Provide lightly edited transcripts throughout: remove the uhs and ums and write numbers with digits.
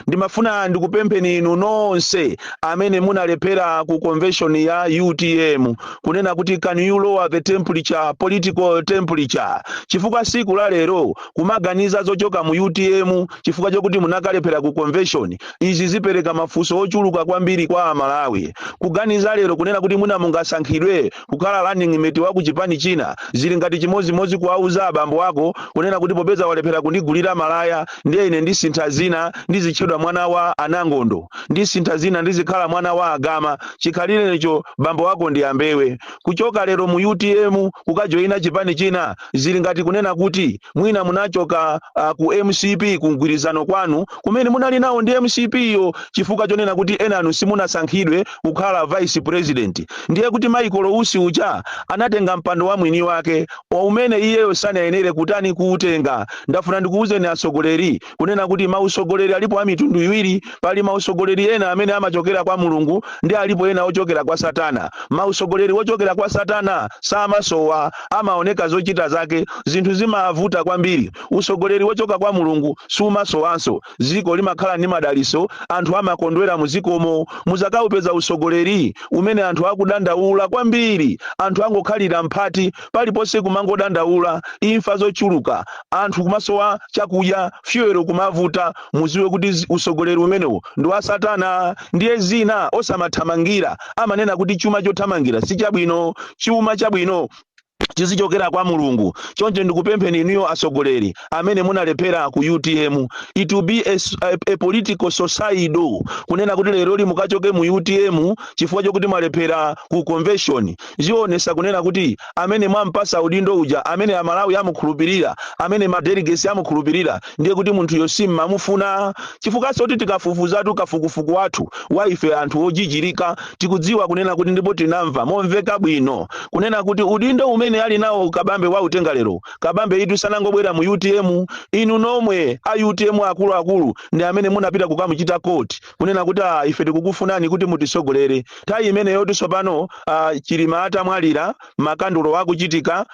ndimafuna ndikupempheni inu nonse amene munalephera ku convention ya UTM kunena kuti can you lower the temperature, political temperature, chifukwa siku la lero kumaganiza zochoka mu UTM chifukwa chokuti munakalephera ku convention izi zipereka mafunso ochuluka kwambiri kwa Amalawi. Kuganiza lero kunena kuti muna mungasankhidwe kukhala running mate wa ku chipani china zili ngati chimozimozi kuauza abambo ako kunena kuti popeza walephera kundigulira malaya ndiye ine ndisintha zina ndizitchedwa mwana wa Anangondo, ndisintha zina ndizikhala mwana wa Agama, chikhalire icho bambo wako ndi ambewe. Kuchoka lero mu UTM kukajoina chipani china zili ngati kunena kuti mwina munachoka ku MCP kugwirizano kwanu kumene munali nawo ndi MCP yo chifukwa chonena kuti enanu simunasankhidwe kukhala vice president. Ndiye kuti Michael Usi ucha anatenga mpando wa mwini wake umene iyeyo sanayenere kutani kuutenga. Ndafuna ndikuuzeni asogoleri kunena kuti mausogoleri alipo amitundu iwiri, pali mausogoleri ena amene amachokera kwa Mulungu ndi alipo ena ochokera kwa Satana. Mausogoleri ochokera kwa Satana samasowa, amaoneka zochita zake zinthu zimavuta kwambiri. Usogoleri wochoka kwa Mulungu sumasowanso, ziko limakhala ndi madaliso, anthu amakondwera muzikomo. Muzakaupeza usogoleri umene anthu akudandaula kwambiri, anthu angokhalira mphati paliponse kumangodandaula, imfa zochuluka, anthu kumasowa chakudya, fuel kumavuta. Muziwe kuti usogoleri umenewo ndi wa Satana. Ndiye zina osamathamangira amanena kuti chuma chothamangira si chabwino, chuma chabwino chizichokera kwa Mulungu. Chonje ndikupempheni inuyo asogoleri amene munalephera ku UTM, it will be a political suicide kunena kuti lero mukachoke mu UTM chifukwa chokuti mwalephera ku convention. Zionesa kunena kuti amene mwampasa udindo uja amene Amalawi amukhulupirira, amene madelegates amukhulupirira, ndiye kuti munthu yosimma mufuna. Chifukwa soti tikafufuzatu kafukufuku wathu waife anthu ojijirika tikudziwa kunena kuti ndipo tinamva momveka bwino kunena kuti udindo umene ali nawo kabambe wa utenga lero, kabambe itu sanangobwera mu UTM. Inu nomwe a UTM akulu ndi amene munapita kukamuchita court kunena kuti ife tikukufunani kuti mutisogolere. Tayi imene yoti sopano Chilima atamwalira makandulo akuchitika,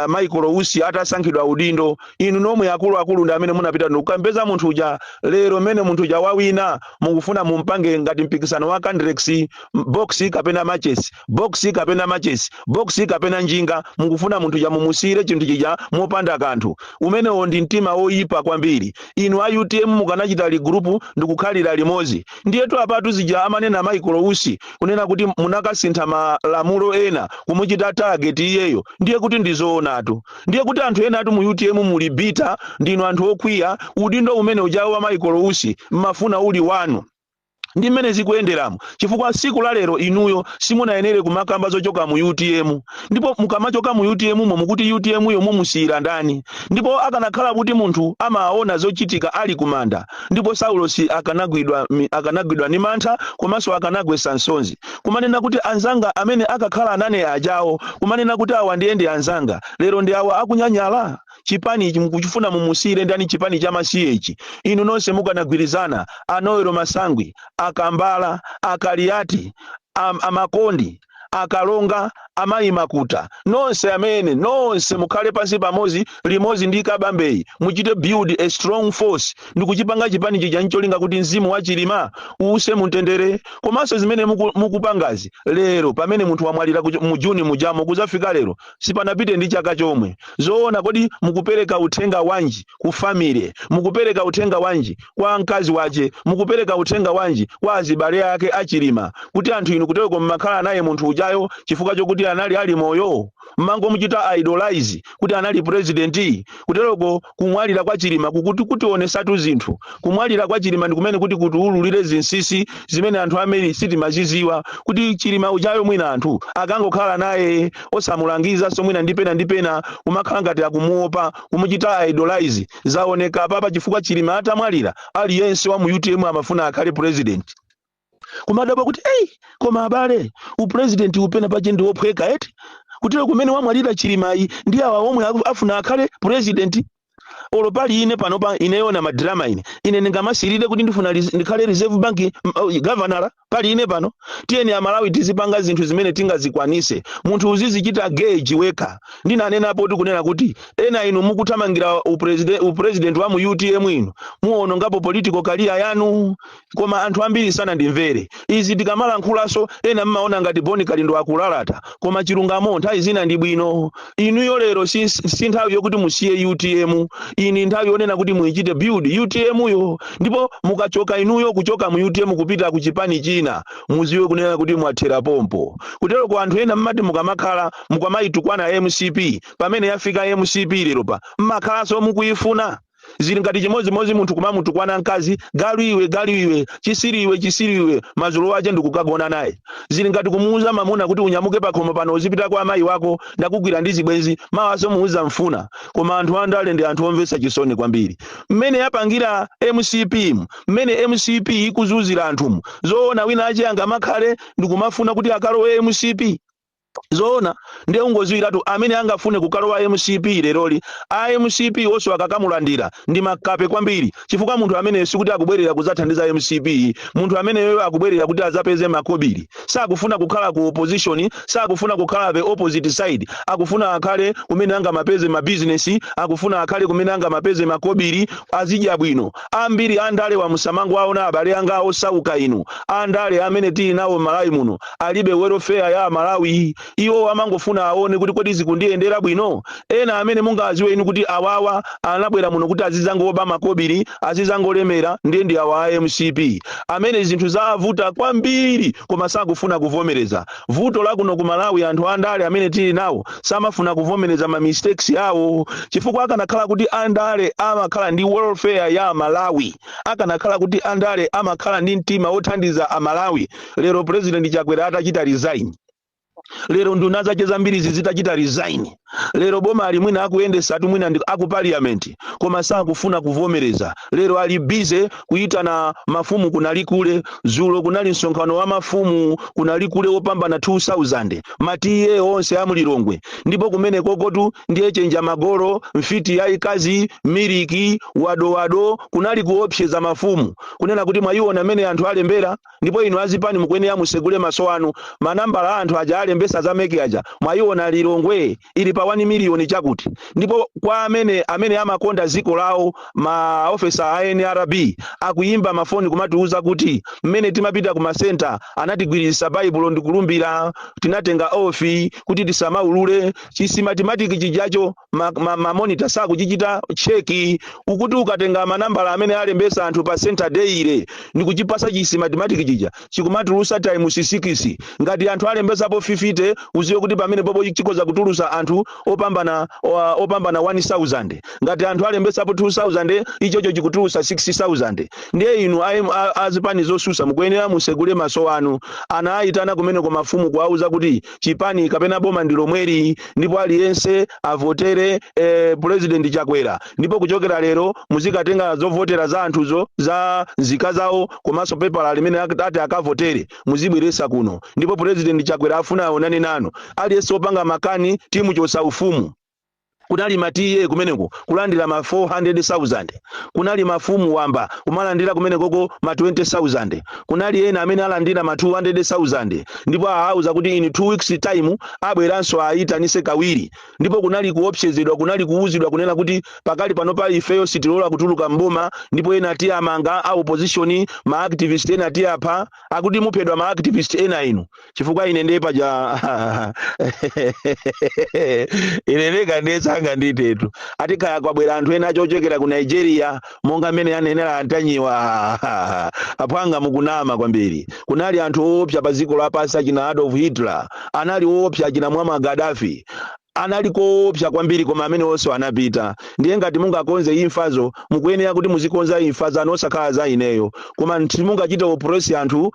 Michael Usi atasankhidwa udindo, inu nomwe akulu ndi amene munapita ukambeza munthu uja lero mene munthu uja wawina mukufuna mumpange ngati mpikisano wa candidates, box kapena matches, box kapena matches, box kapena njinga, mukufuna munthu uja mumusire chinthu chija mopanda kanthu. Umenewo ndi mtima oyipa kwambiri. Inu a UTM mukanachita li group ndikukhalira limozi. Ndiyetu apatu zija amanena Michael Usi kunena kuti munakasintha malamulo ena kumuchita target iyeyo, ndiye kuti ndizoonatu. Ndiye kuti anthu ena atu mu UTM mulibita, ndinu anthu okwiya, udindo umene ujawo wa Michael Usi mmafuna uli wanu. Ndi mmene zikuyenderamo chifukwa siku la lero inuyo simunayenere kumakamba zochoka mu UTM. Ndipo mukamachoka mu UTM mukuti UTM yo mumusiyira ndani. Ndipo akanakhala kuti munthu amaona zochitika ali kumanda, ndipo Saulo si akanagwidwa ni mantha komanso akanagwesa nsonzi kumanena kuti anzanga amene akakhala nane ajawo, kumanena kuti awa ndiyende anzanga lero ndi awa akunyanyala. Chipani ichi mukuchifuna mumusire ndani chipani cha masiyechi. Inu nonse mukanagwirizana Anoero Masangwi, Akambala, Akaliati, Amakondi, Akalonga, Amayi Makuta, nonse amene nonse mukhale pansi pamozi limozi ndi kabambeyi muchite build a strong force ndikuchipanga chipani chija ncholinga kuti mzimu wa Chilima uuse mutendere. Komanso zimene mukupangazi lero pamene munthu wamwalira mu Juni mujamo kuzafika lero sipanapite ndi chaka chomwe. Zoona kodi mukupereka uthenga wanji ku family, mukupereka uthenga wanji kwa mkazi wache, mukupereka uthenga wanji kwa azibale ake a Chilima kuti anthu inu kuteko mmakhala naye munthu ujayo chifukwa chokuti anali ali moyo, mango muchita idolize kuti anali president. Kuteroko kumwalira kwa Chilima kuti onesatu zinthu. Kumwalira kwa Chilima ndi kumene kuti ululire zinsisi zimene anthu amene sitimaziziwa kuti Chilima ujayo mwina anthu akangokhala naye osamulangiza so mwina ndipena umakhala ngati akumuopa kumuchita idolize. Zaoneka papa chifukwa Chilima atamwalira aliyense wa mu UTM amafuna akhale president. Kumadaba kuti koma abale upresident upena pache ndi ophweka eti kutero kumene wamwalira Chilimayi ndi awa omwe afuna akhale president. Olopali ine panopa ineyo na madrama ine ningamasirire kuti ndifuna ndikhale reserve bank governor pali ine pano tiyeni amalawi tizipanga zinthu zimene tingazikwanise munthu uzizichita gauge weka ndinanena poti kunena kuti ena inu mukuthamangira upresident wa mu UTM inu muonongapo political career yanu koma anthu ambiri sana ndimvere izi tikamalankhulaso ena mmaona ngati Boni Kalindo akulalata koma chilungamo nthawi zina ndi bwino inuyo lero si nthawi yokuti musiye UTM ini nthawi yonena kuti muichite build UTM yo ndipo mukachoka inuyo kuchoka mu UTM kupita ku chipani china muziwe kunena kuti mwathera pompo kutero kwa anthu ena mmati mukamakhala mukamayitukwana MCP pamene yafika MCP lero pa mmakhalaso mukuyifuna zili ngati chimodzimodzi munthu kumamutukwana mkazi galu iwe chisiriwe mazulu wache ndikukagona naye zili ngati kumuuza mamuna kuti unyamuke pakhomo pano uzipita kwa amayi wako ndakugwira ndi zibwenzi mawaso muuza mfuna koma anthu andale ndi anthu omvetsa chisoni kwambiri mmene yapangira MCP mmene MCP ikuzuzira anthu zoona wina ache angamakhale ndikumafuna kuti akalowe MCP zoona ndi ungoziwiratu amene angafune kukalowa MCP leroli MCP oso akakamulandira ndi makape kwambiri chifukwa munthu amene sikuti akubwerera kuzathandiza MCP munthu amene yeyo akubwerera kuti azapeze makobiri sakufuna kukhala ku opposition sakufuna kukhala the opposite side akufuna akhale kumene anga mapeze ma business akufuna akhale kumene anga mapeze makobiri azidya bwino ambiri andale wa msamango aona abale anga osauka inu andale amene tili nawo Malawi muno alibe welfare ya Malawi iwo amangofuna aone kuti kodi zikundiyendera bwino ena amene mungaziwe inu kuti awawa anabwera muno kuti azizangoba makobiri azizangolemera ndi awa MCP amene zinthu zavuta kwambiri koma sakufuna kuvomereza vuto la kuno ku Malawi anthu andale amene tili nawo samafuna kuvomereza ma mistakes yawo chifukwa akanakhala kuti andale amakhala ndi welfare ya Malawi akanakhala kuti andale amakhala ndi mtima wothandiza Malawi lero president Chakwera atachita resign lero nduna zache zambiri zitachita resign lero boma ali mwina akuyendesa atu mwina aku parliament koma sakufuna kuvomereza lero ali busy kuitana mafumu kunali kule zulo kunali msonkhano wa mafumu kunali kule wopambana 2000 matiye onse amulilongwe ndipo kumene kokotu ndiye chenja magoro mfiti ya ikazi miriki wado kunali kuopseza mafumu kunena kuti mwayiona amene anthu alembera ndipo inu azipani mukwene ya musegule maso anu manambala anthu aja alembesa za meki aja mwayiona lilongwe ili pa 1 million chakuti ndipo kwa amene amakonda ziko lao ma officer a NRB akuyimba mafoni kumatiuza kuti mmene timapita ku masenta anatigwirisa Bible ndikulumbira tinatenga ofi kuti tisamaulule chisimatimatics chijacho ma monitor sakuchichita cheki ukuti ukatenga manambala amene alembesa anthu pa center day ile ndikuchipasa chisimatimatics chija chikumatulusa time 6 ngati anthu alembesa po 50 uziwe kuti pamene popo chikoza kutulusa anthu opambana 1000 ngati anthu alembesa po 2000 ichocho chikutulusa 6000 ndiye inu azipani zosusa mukuyenera musegule maso anu ana aitana kumene kwa mafumu kuauza kuti chipani kapena boma ndilo mweri ndipo aliyense avotere president Chakwera ndipo kuchokera lero muzikatenga zovotera za anthuzo za nzika zawo komanso paper limene ati akavotere muzibweresa kuno ndipo president Chakwera afuna aonane nanu aliyense opanga makani timu chosa ufumu kunali matiye kumeneko kulandira ma 400,000 kunali mafumu wamba kumalandira kumeneko ma 20,000 kunali ena amene alandira ma 200,000 ndipo ahauza kuti in 2 weeks time abweranso aitanise kawiri ndipo kunali kuopsezedwa kunali kuuzidwa kunena kuti pakali pano pali ifeyo sitilola kutuluka mboma ndipo ena ati amanga a opposition ma activist ena ati apha akuti muphedwa ma activist ena inu chifukwa ine ndepa ja ine ndeka ndesa nganditetu ati kaya kwabwera anthu ena chochokera ku Nigeria monga mene anenera antanyiwa apanga mukunama kwambiri kunali anthu oopsa paziko lapasi achina Adolf Hitler anali oopsa achina Muammar Gaddafi analiko opsa kwambiri koma amene onse anapita ndiye ngati mungakonze imfazo mukuyenera kuti muzikonza imfazo anosakhala za ineyo koma mungachita oppress anthu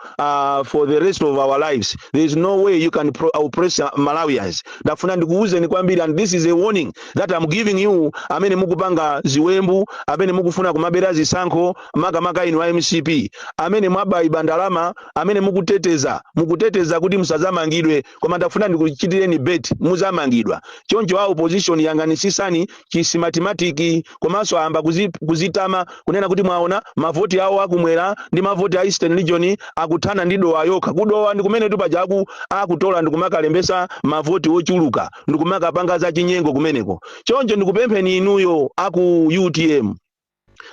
for the rest of our lives. There is no way you can oppress Malawians. Ndafuna ndikuuzeni kwambiri, and this is a warning that I'm giving you amene mukupanga ziwembu amene mukufuna kumabera zisankho maka inu wa MCP amene mwabayi ndalama amene mukuteteza kuti musazamangidwe koma ndafuna ndikuchitireni bet muzamangidwa choncho wa opposition yanganisisani chisimatematiki komanso amba kuzitama kunena kuti mwaona mavoti awo akumwera ndi mavoti a Eastern Region akuthana ndi dowa yokha. Kudowa ndi kumene tupaja akutola ndi kumakalembesa mavoti ochuluka ndi kumakapanga za chinyengo kumeneko. Choncho ndikupempheni inuyo aku UTM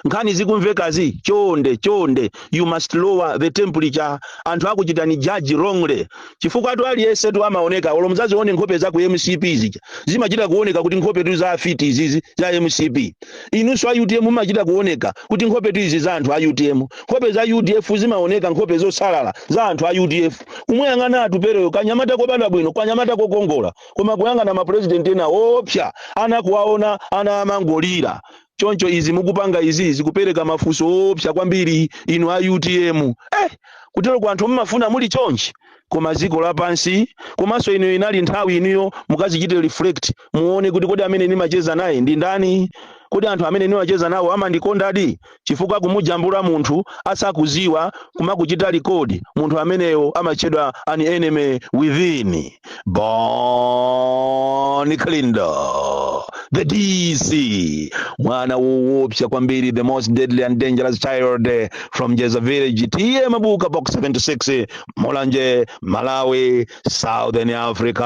nkhani zikumvekazi chonde you must lower the temperature. Anthu akuchitani judge wrongly chifukwa atu aliyense tu amaoneka olomzazi one nkhope za ku MCP zija zimachita kuoneka kuti nkhope tu za afiti izi za MCP. Inunso a UTM mumachita kuoneka kuti nkhope tu izi za anthu a UTM. Nkhope za UDF zimaoneka nkhope zosalala za anthu a UDF. Kumuyang'ana atupereyo kanyamata kopanda bwino kanyamata kokongola koma kuyang'ana ma president ena opsa anakuwaona ana amangolira. Choncho izi mukupanga izi zikupereka mafuso opsa kwambiri inu a UTM. Kutero kwa anthu mumafuna muli chonchi koma ziko lapansi komanso inu inali nthawi inuyo mukazichite reflect muone kuti kodi amene nimacheza naye ndi ndani, kodi anthu amene nimacheza nawo amandikondadi chifukwa kumujambula munthu asakuziwa kumakuchita record munthu ameneyo amachedwa an enemy within. Bon Klindo the DC mwana woopsa kwambiri, the most deadly and dangerous child from Jeza Village, TM Mabuka box 76 Molanje, Malawi, Southern Africa.